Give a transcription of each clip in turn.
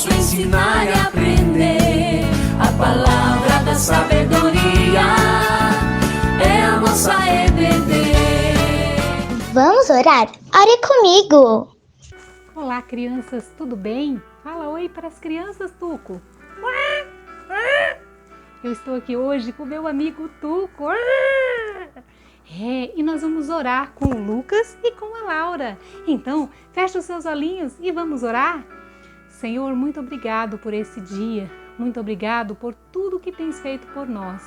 posso ensinar e aprender. A palavra da sabedoria é a nossa EBD. Vamos orar? Ore comigo! Olá, crianças, tudo bem? Fala oi para as crianças, Tuco. Eu estou aqui hoje com meu amigo Tuco. E nós vamos orar com o Lucas e com a Laura. Então, feche os seus olhinhos e vamos orar? Senhor, muito obrigado por esse dia. Muito obrigado por tudo que tens feito por nós.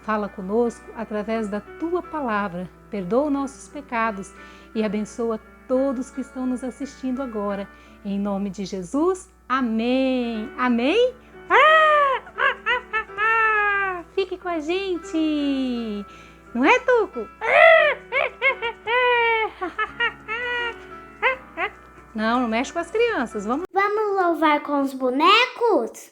Fala conosco através da Tua palavra. Perdoa nossos pecados e abençoa todos que estão nos assistindo agora. Em nome de Jesus, amém. Amém? Fique com a gente. Não é, Tuco? Não mexe com as crianças. Vamos louvar com os bonecos?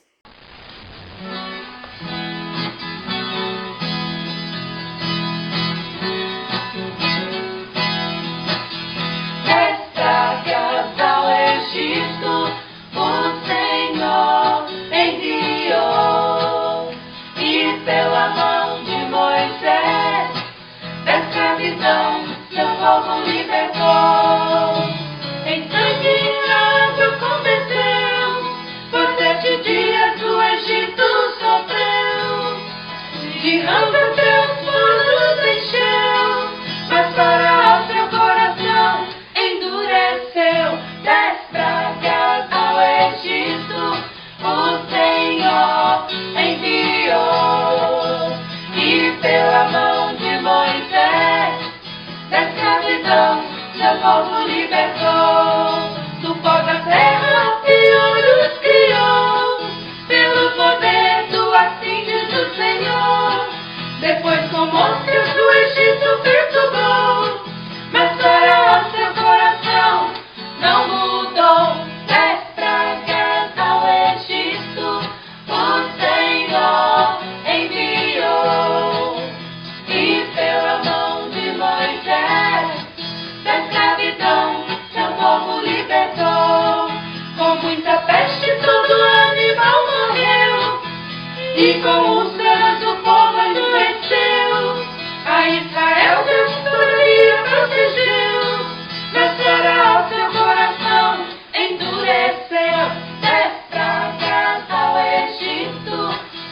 E com os céus o povo adoeceu, a Israel destruía, protegeu, mas para seu coração endureceu. 10 pragas ao Egito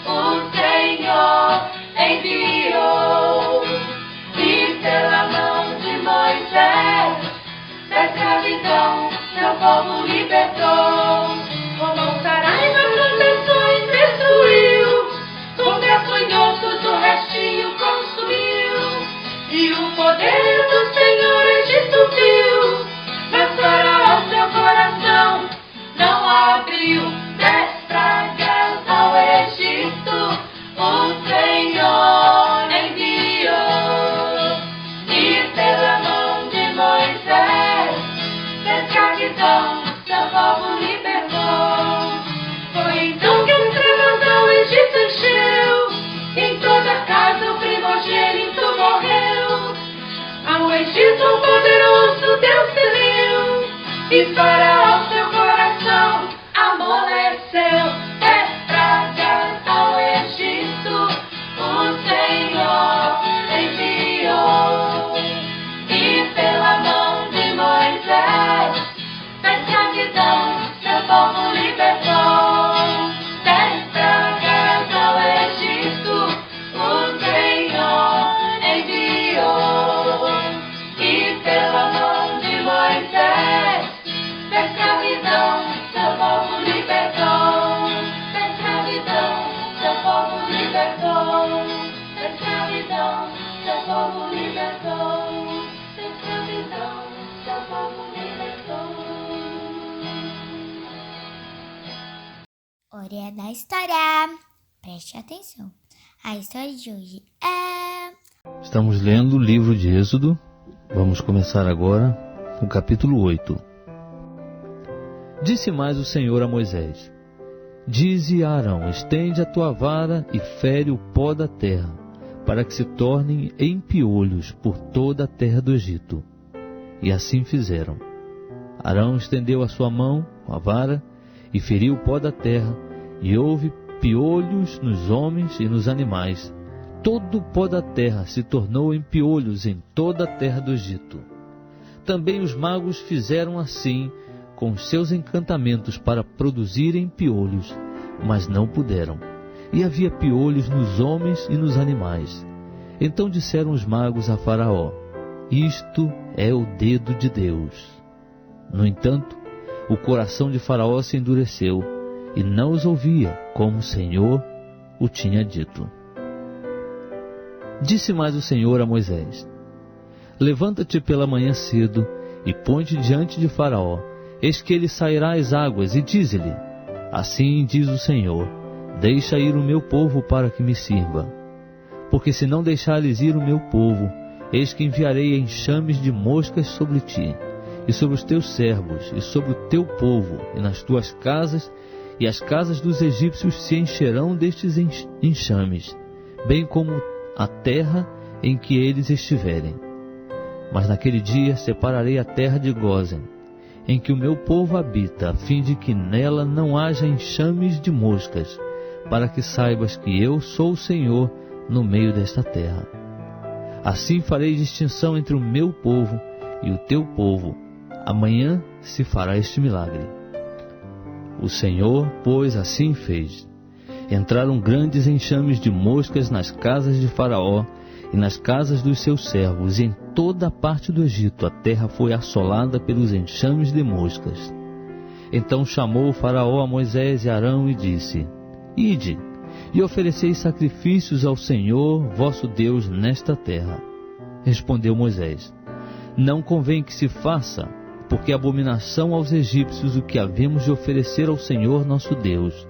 o Senhor enviou, e pela mão de Moisés da escravidão seu povo libertou. Como Saraiva proteções destruiu, com gafanhotos o restinho consumiu, e o poder do Senhor Egito viu, mas para o seu coração não abriu. 10 pragas ao Egito o Senhor enviou, e pela mão de Moisés da escravidão seu povo libertou. Foi então que as trevas ao Egito encheu, em toda casa o primogênito morreu. Ao Egito o poderoso Deus se deu, e Faraó seu coração amoleceu. 10 pragas ao Egito o Senhor enviou, e pela mão de Moisés da escravidão seu povo libertou. 10 pragas ao Egito o Senhor enviou, e pela mão de Moisés da escravidão seu povo libertou. Da escravidão seu povo libertou. Da escravidão seu povo libertou. Da escravidão seu povo libertou. Hora da história. Preste atenção. A história de hoje é... Estamos lendo o livro de Êxodo. Vamos começar agora o capítulo 8. Disse mais o Senhor a Moisés: Dize a Arão: estende a tua vara e fere o pó da terra, para que se tornem em piolhos por toda a terra do Egito. E assim fizeram. Arão estendeu a sua mão com a vara, e feriu o pó da terra, e houve piolhos nos homens e nos animais. Todo o pó da terra se tornou em piolhos em toda a terra do Egito. Também os magos fizeram assim com os seus encantamentos para produzirem piolhos, mas não puderam. E havia piolhos nos homens e nos animais. Então disseram os magos a Faraó: isto é o dedo de Deus. No entanto, o coração de Faraó se endureceu e não os ouvia, como o Senhor o tinha dito. Disse mais o Senhor a Moisés: levanta-te pela manhã cedo e põe-te diante de Faraó, eis que ele sairá às águas, e dize-lhe: assim diz o Senhor, deixa ir o meu povo para que me sirva. Porque se não deixares ir o meu povo, eis que enviarei enxames de moscas sobre ti, e sobre os teus servos, e sobre o teu povo, e nas tuas casas, e as casas dos egípcios se encherão destes enxames, bem como a terra em que eles estiverem. Mas naquele dia separarei a terra de Gósen, em que o meu povo habita, a fim de que nela não haja enxames de moscas, para que saibas que eu sou o Senhor no meio desta terra. Assim farei distinção entre o meu povo e o teu povo. Amanhã se fará este milagre. O Senhor, pois, assim fez. Entraram grandes enxames de moscas nas casas de Faraó e nas casas dos seus servos, e em toda a parte do Egito a terra foi assolada pelos enxames de moscas. Então chamou o Faraó a Moisés e Arão e disse: ide, e ofereceis sacrifícios ao Senhor vosso Deus nesta terra. Respondeu Moisés: não convém que se faça, porque é abominação aos egípcios o que havemos de oferecer ao Senhor nosso Deus.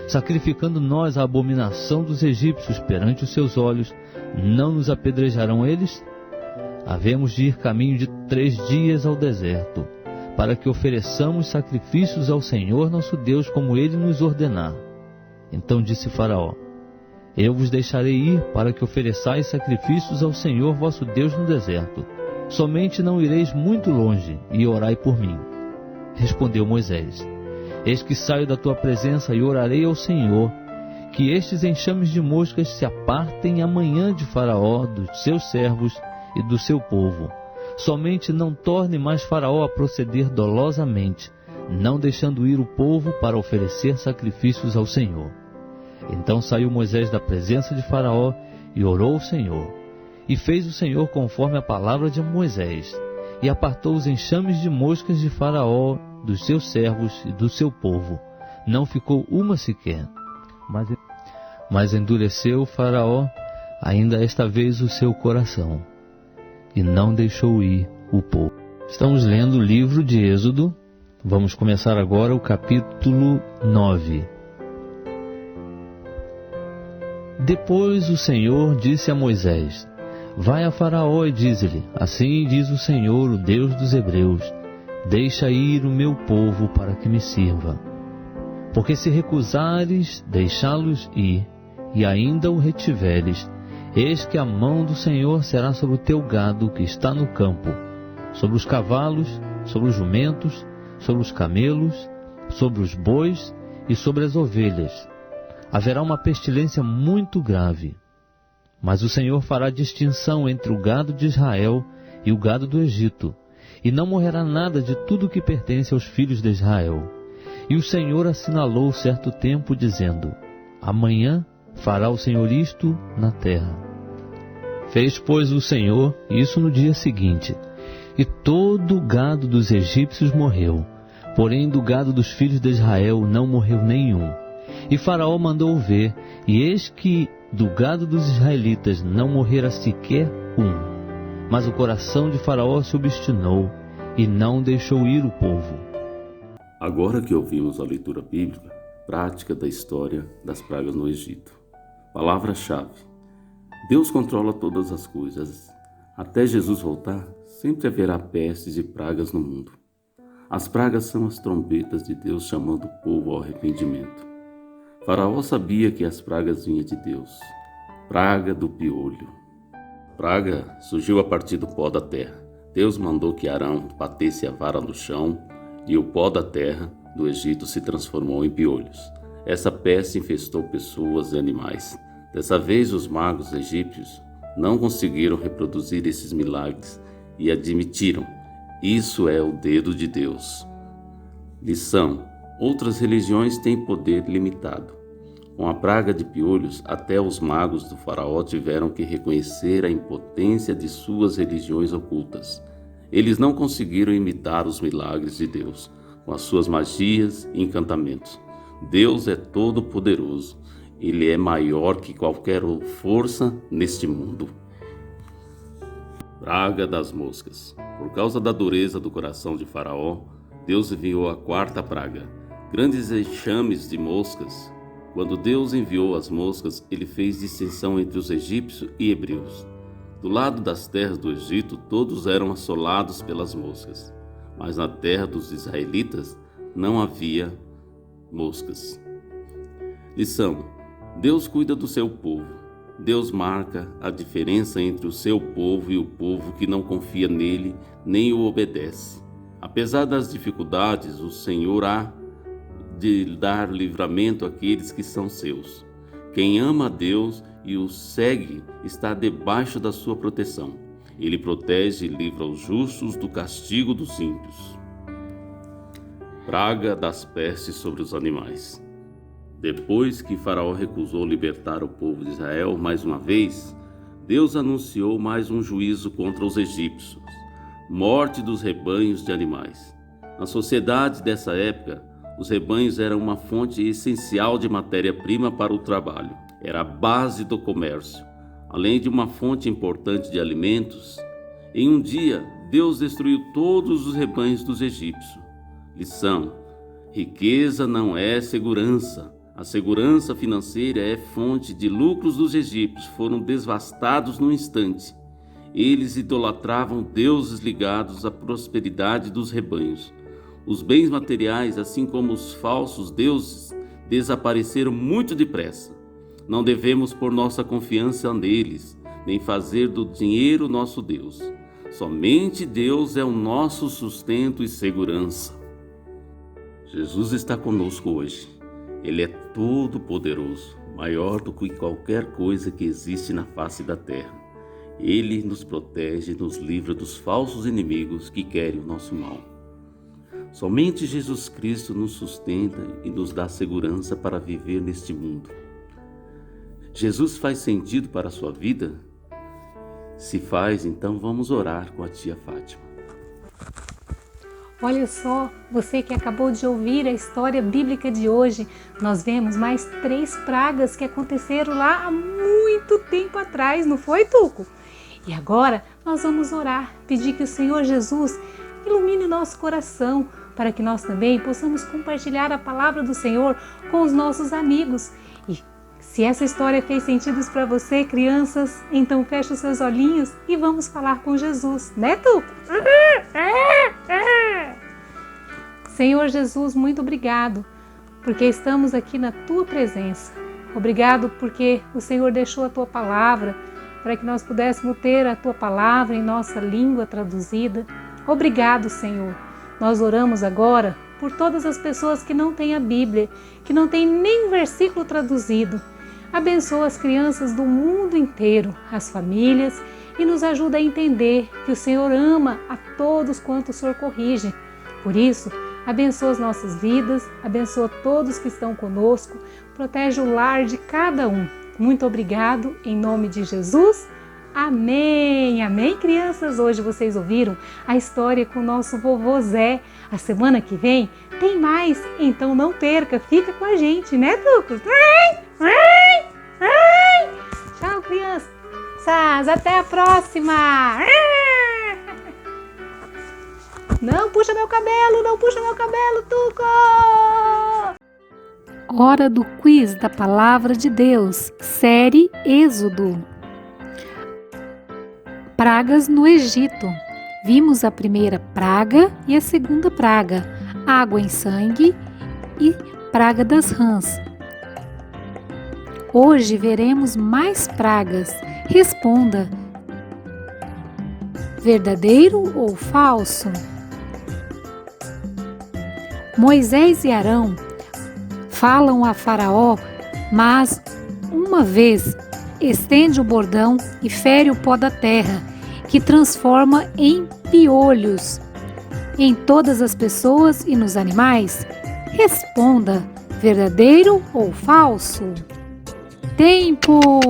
Sacrificando nós a abominação dos egípcios perante os seus olhos, não nos apedrejarão eles? Havemos de ir caminho de 3 dias ao deserto, para que ofereçamos sacrifícios ao Senhor nosso Deus, como ele nos ordenar. Então disse Faraó: eu vos deixarei ir para que ofereçais sacrifícios ao Senhor vosso Deus no deserto. Somente não ireis muito longe, e orai por mim. Respondeu Moisés: eis que saio da tua presença e orarei ao Senhor, que estes enxames de moscas se apartem amanhã de Faraó, dos seus servos e do seu povo. Somente não torne mais Faraó a proceder dolosamente, não deixando ir o povo para oferecer sacrifícios ao Senhor. Então saiu Moisés da presença de Faraó e orou ao Senhor. E fez o Senhor conforme a palavra de Moisés, e apartou os enxames de moscas de Faraó, dos seus servos e do seu povo. Não ficou uma sequer. Mas endureceu Faraó ainda esta vez o seu coração, e não deixou ir o povo. Estamos lendo o livro de Êxodo. Vamos começar agora o capítulo 9. Depois o Senhor disse a Moisés: vai a Faraó e dize-lhe: assim diz o Senhor, o Deus dos Hebreus, deixa ir o meu povo para que me sirva. Porque se recusares deixá-los ir, e ainda o retiveres, eis que a mão do Senhor será sobre o teu gado que está no campo, sobre os cavalos, sobre os jumentos, sobre os camelos, sobre os bois e sobre as ovelhas. Haverá uma pestilência muito grave. Mas o Senhor fará distinção entre o gado de Israel e o gado do Egito, e não morrerá nada de tudo que pertence aos filhos de Israel. E o Senhor assinalou certo tempo, dizendo: amanhã fará o Senhor isto na terra. Fez, pois, o Senhor isso no dia seguinte, e todo o gado dos egípcios morreu, porém do gado dos filhos de Israel não morreu nenhum. E Faraó mandou ver, e eis que do gado dos israelitas não morrera sequer um. Mas o coração de Faraó se obstinou, e não deixou ir o povo. Agora que ouvimos a leitura bíblica, prática da história das pragas no Egito. Palavra-chave: Deus controla todas as coisas. Até Jesus voltar, sempre haverá pestes e pragas no mundo. As pragas são as trombetas de Deus chamando o povo ao arrependimento. Faraó sabia que as pragas vinham de Deus. Praga do piolho. Praga surgiu a partir do pó da terra. Deus mandou que Arão batesse a vara no chão, e o pó da terra do Egito se transformou em piolhos. Essa peste infestou pessoas e animais. Dessa vez, os magos egípcios não conseguiram reproduzir esses milagres e admitiram: isso é o dedo de Deus. Lição: outras religiões têm poder limitado. Com a praga de piolhos, até os magos do faraó tiveram que reconhecer a impotência de suas religiões ocultas. Eles não conseguiram imitar os milagres de Deus com as suas magias e encantamentos. Deus é todo-poderoso. Ele é maior que qualquer força neste mundo. Praga das moscas. Por causa da dureza do coração de Faraó, Deus enviou a quarta praga, grandes enxames de moscas. Quando Deus enviou as moscas, ele fez distinção entre os egípcios e hebreus. Do lado das terras do Egito, todos eram assolados pelas moscas, mas na terra dos israelitas não havia moscas. Lição: Deus cuida do seu povo. Deus marca a diferença entre o seu povo e o povo que não confia nele nem o obedece. Apesar das dificuldades, o Senhor há de dar livramento àqueles que são seus. Quem ama a Deus e o segue está debaixo da sua proteção. Ele protege e livra os justos do castigo dos ímpios. Praga das pestes sobre os animais. Depois que Faraó recusou libertar o povo de Israel mais uma vez, Deus anunciou mais um juízo contra os egípcios: morte dos rebanhos de animais. Na sociedade dessa época, os rebanhos eram uma fonte essencial de matéria-prima para o trabalho. Era a base do comércio, além de uma fonte importante de alimentos. Em um dia, Deus destruiu todos os rebanhos dos egípcios. Lição: riqueza não é segurança. A segurança financeira é fonte de lucros dos egípcios. Foram devastados num instante. Eles idolatravam deuses ligados à prosperidade dos rebanhos. Os bens materiais, assim como os falsos deuses, desapareceram muito depressa. Não devemos pôr nossa confiança neles, nem fazer do dinheiro nosso Deus. Somente Deus é o nosso sustento e segurança. Jesus está conosco hoje. Ele é todo-poderoso, maior do que qualquer coisa que existe na face da terra. Ele nos protege e nos livra dos falsos inimigos que querem o nosso mal. Somente Jesus Cristo nos sustenta e nos dá segurança para viver neste mundo. Jesus faz sentido para a sua vida? Se faz, então vamos orar com a tia Fátima. Olha só, você que acabou de ouvir a história bíblica de hoje, nós vemos mais 3 pragas que aconteceram lá há muito tempo atrás, não foi, Tuco? E agora nós vamos orar, pedir que o Senhor Jesus ilumine nosso coração, para que nós também possamos compartilhar a palavra do Senhor com os nossos amigos. E se essa história fez sentido para você, crianças, então feche os seus olhinhos e vamos falar com Jesus, né, Tuco? Senhor Jesus, muito obrigado, porque estamos aqui na Tua presença. Obrigado porque o Senhor deixou a Tua palavra, para que nós pudéssemos ter a Tua palavra em nossa língua traduzida. Obrigado, Senhor. Nós oramos agora por todas as pessoas que não têm a Bíblia, que não têm nem um versículo traduzido. Abençoa as crianças do mundo inteiro, as famílias, e nos ajuda a entender que o Senhor ama a todos quanto o Senhor corrige. Por isso, abençoa as nossas vidas, abençoa todos que estão conosco, protege o lar de cada um. Muito obrigado, em nome de Jesus. Amém! Amém, crianças? Hoje vocês ouviram a história com o nosso vovô Zé. A semana que vem tem mais, então não perca, fica com a gente, né, Tuco? Tchau, crianças! Até a próxima! Não puxa meu cabelo, não puxa meu cabelo, Tuco! Hora do quiz da Palavra de Deus, série Êxodo. Pragas no Egito. Vimos a primeira praga e a segunda praga, água em sangue e praga das rãs. Hoje veremos mais pragas. Responda: verdadeiro ou falso? Moisés e Arão falam a Faraó, mas uma vez estende o bordão e fere o pó da terra, que transforma em piolhos em todas as pessoas e nos animais? Responda, verdadeiro ou falso? Tempo!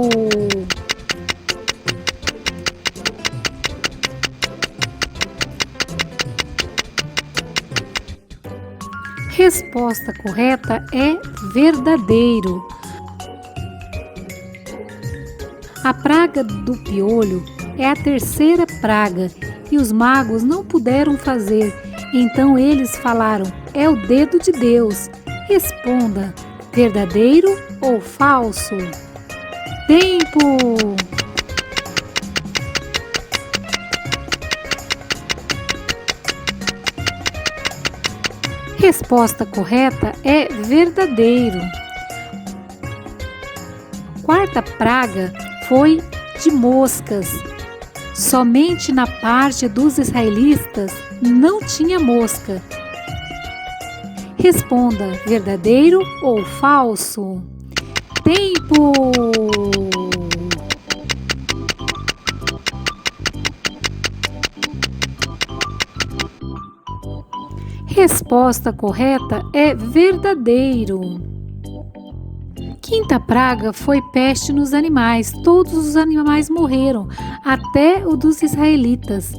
Resposta correta é verdadeiro. A praga do piolho é a terceira praga e os magos não puderam fazer. Então eles falaram: é o dedo de Deus. Responda, verdadeiro ou falso? Tempo! Resposta correta é verdadeiro. Quarta praga foi de moscas. Somente na parte dos israelitas não tinha mosca. Responda, verdadeiro ou falso? Tempo! Resposta correta é verdadeiro. Quinta praga foi peste nos animais. Todos os animais morreram, até o dos israelitas.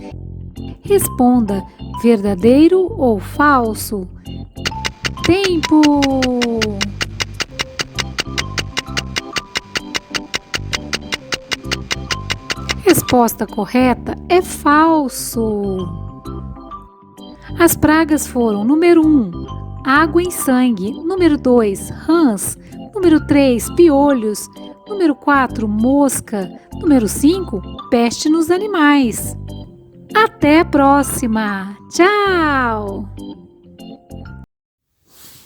Responda, verdadeiro ou falso? Tempo! Resposta correta é falso. As pragas foram: número 1, água em sangue; número 2, rãs; número 3, piolhos; número 4, mosca; número 5, peste nos animais. Até a próxima! Tchau!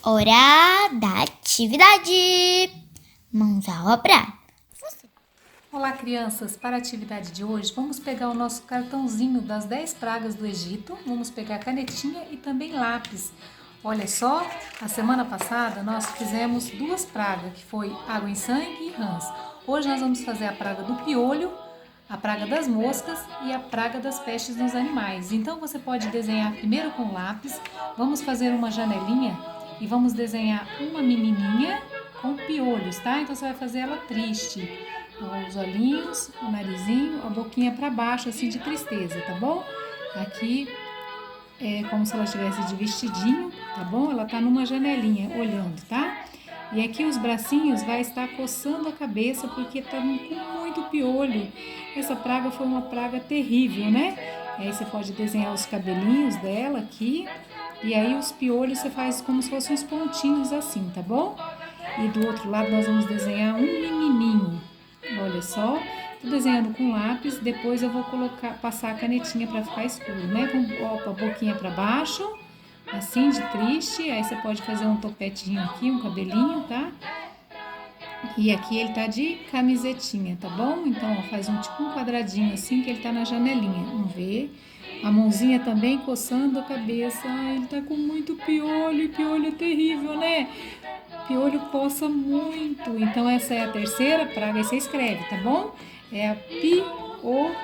Hora da atividade. Mãos à obra. Olá, crianças! Para a atividade de hoje, vamos pegar o nosso cartãozinho das 10 pragas do Egito, vamos pegar canetinha e também lápis. Olha só, a semana passada nós fizemos 2 pragas, que foi água em sangue e rãs. Hoje nós vamos fazer a praga do piolho, a praga das moscas e a praga das pestes nos animais. Então você pode desenhar primeiro com lápis, vamos fazer uma janelinha e vamos desenhar uma menininha com piolhos, tá? Então você vai fazer ela triste. Os olhinhos, o narizinho, a boquinha para baixo, assim, de tristeza, tá bom? Aqui é como se ela estivesse de vestidinho, tá bom? Ela tá numa janelinha, olhando, tá? E aqui os bracinhos vai estar coçando a cabeça porque tá com muito piolho. Essa praga foi uma praga terrível, né? Aí você pode desenhar os cabelinhos dela aqui. E aí os piolhos você faz como se fossem uns pontinhos assim, tá bom? E do outro lado nós vamos desenhar um menininho. Olha só, tô desenhando com lápis, depois eu vou passar a canetinha para ficar escuro, né? Com a boquinha para baixo, assim, de triste. Aí você pode fazer um topetinho aqui, um cabelinho, tá? E aqui ele tá de camisetinha, tá bom? Então, ó, faz tipo um quadradinho assim, que ele tá na janelinha. Vamos ver. A mãozinha também coçando a cabeça. Ai, ele tá com muito piolho, e piolho é terrível, né? Piolho coça muito. Então, essa é a terceira praga. Aí você escreve, tá bom? É a piolhos,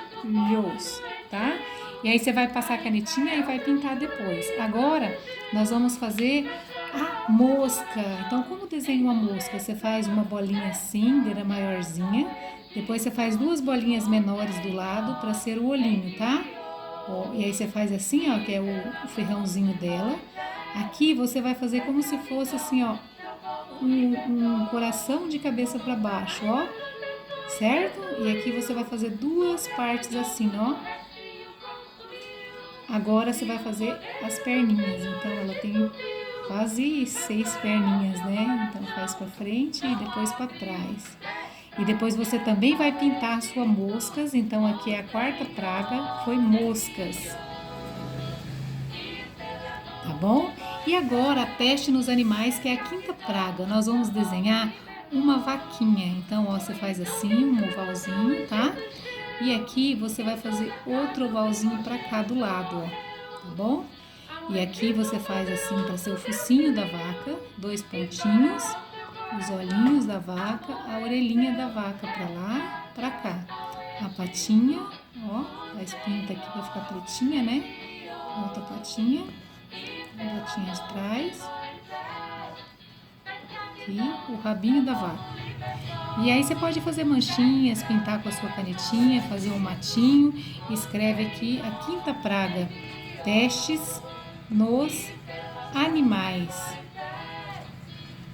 tá? E aí você vai passar a canetinha e vai pintar depois. Agora, nós vamos fazer a mosca. Então, como desenha uma mosca? Você faz uma bolinha assim, deira maiorzinha. Depois você faz 2 bolinhas menores do lado para ser o olhinho, tá? Ó, e aí você faz assim, ó, que é o ferrãozinho dela. Aqui você vai fazer como se fosse assim, ó, um coração de cabeça para baixo, ó, certo? E aqui você vai fazer 2 partes assim, ó. Agora você vai fazer as perninhas, então ela tem quase 6 perninhas, né? Então faz para frente e depois para trás. E depois você também vai pintar a sua moscas, então aqui é a 4ª praga, foi moscas. Tá bom? E agora a peste nos animais, que é a 5ª praga. Nós vamos desenhar uma vaquinha. Então, ó, você faz assim, um ovalzinho, tá? E aqui você vai fazer outro ovalzinho para cá do lado, ó. Tá bom? E aqui você faz assim para ser o focinho da vaca, 2 pontinhos, os olhinhos da vaca, a orelhinha da vaca para lá, para cá. A patinha, ó, faz pinta aqui para ficar pretinha, né? Outra patinha, a patinha de trás. Aqui, o rabinho da vaca. E aí você pode fazer manchinhas, pintar com a sua canetinha, fazer um matinho. Escreve aqui a 5ª praga, testes nos animais.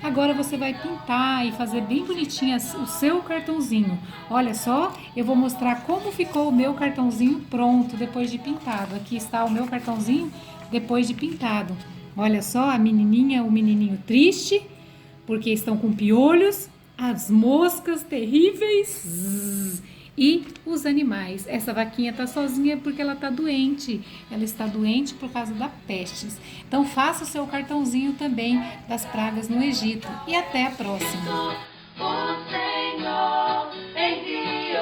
Agora você vai pintar e fazer bem bonitinho o seu cartãozinho. Olha só, eu vou mostrar como ficou o meu cartãozinho pronto depois de pintado. Aqui está o meu cartãozinho depois de pintado. Olha só, a menininha, o menininho triste, porque estão com piolhos, as moscas terríveis e os animais. Essa vaquinha tá sozinha porque ela tá doente. Ela está doente por causa da pestes. Então faça o seu cartãozinho também das pragas no Egito. E até a próxima. O Senhor enviou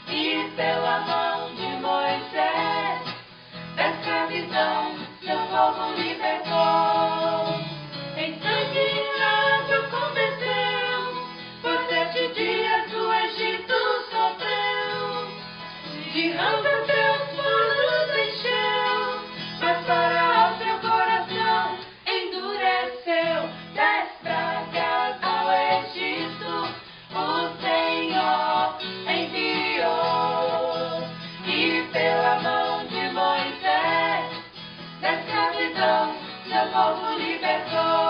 e pela mão de Moisés da escravidão seu povo libertou. Em sangue e água converteu, por 7 dias o Egito sofreu. De rãs teus fornos encheu, mas Faraó seu coração endureceu. 10 pragas ao Egito o Senhor enviou, e pela mão de Moisés da escravidão seu povo libertou.